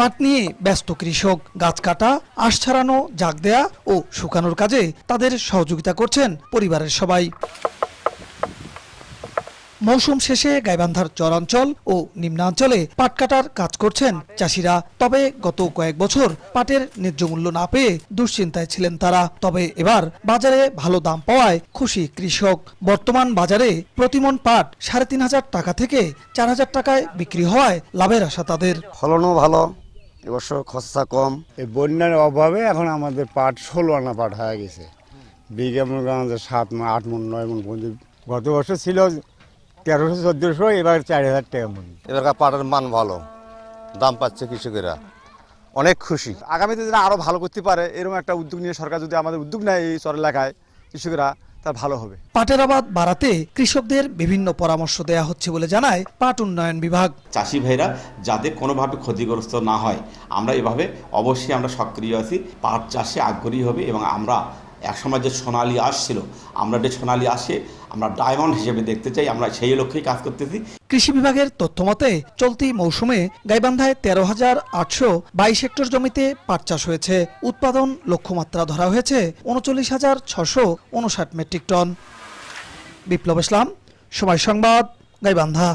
পাট নিয়ে ব্যস্ত কৃষক। গাছ কাটা, আঁশ ছাড়ানো, জাগ দেয়া ও শুকানোর কাজে তাদের সহযোগিতা করছেন পরিবারের সবাই। মৌসুম শেষে গাইবান্ধার চরাঞ্চল ও নিম্নাঞ্চলে পাট কাটার কাজ করছেন চাষিরা। তবে গত কয়েক বছর পাটের ন্যায্য মূল্য না পেয়ে দুশ্চিন্তায় ছিলেন তারা। তবে এবার বাজারে ভালো দাম পাওয়ায় খুশি কৃষক। বর্তমান বাজারে প্রতিমন পাট ৩৫০০ টাকা থেকে ৪০০০ টাকায় বিক্রি হওয়ায় লাভের আশা তাদের। ফলনও ভালো, এবছর খরচা কম। এই বন্যার অভাবে এখন আমাদের পাট ১৬ আনা পাট হয়ে গেছে। বিঘা মনে করেন আমাদের ৭ মণ, ৮ মণ, ৯ মণ পর্যন্ত। গত বছর ছিল ১৩০০-১৪০০, এবার ৪০০০ টাকা মণ। এবারকার পাটের মান ভালো, দাম পাচ্ছে কৃষকেরা, অনেক খুশি। আগামীতে যারা আরও ভালো করতে পারে এরকম একটা উদ্যোগ নিয়ে সরকার যদি আমাদের উদ্যোগ নেয় এই চর এলাকায়, কৃষকেরা তা ভালো হবে। পাটের আবাদ বাড়াতে কৃষকদের বিভিন্ন পরামর্শ দেয়া হচ্ছে বলে জানায় পাট উন্নয়ন বিভাগ। চাষি ভাইরা যাতে কোনোভাবে ক্ষতিগ্রস্ত না হয়, আমরা এভাবে অবশ্যই আমরা সক্রিয় আছি। পাট চাষে আগ্রহী হবে এবং আমরা একসময় যে সোনালী আঁশ ছিল, আমরা যে সোনালী আঁশে আমরা ডায়মন্ড হিসেবে দেখতে চাই, আমরা সেই লক্ষ্যেই কাজ করতেছি। কৃষি বিভাগের তথ্য মতে চলতি মৌসুমে গাইবান্ধায় ১৩,৮২২ হেক্টর জমিতে পাট চাষ হয়েছে। উৎপাদন লক্ষ্যমাত্রা ধরা হয়েছে ৩৯,৬৫৯ মেট্রিক টন। বিপ্লব ইসলাম, সময় সংবাদ, গাইবান্ধা।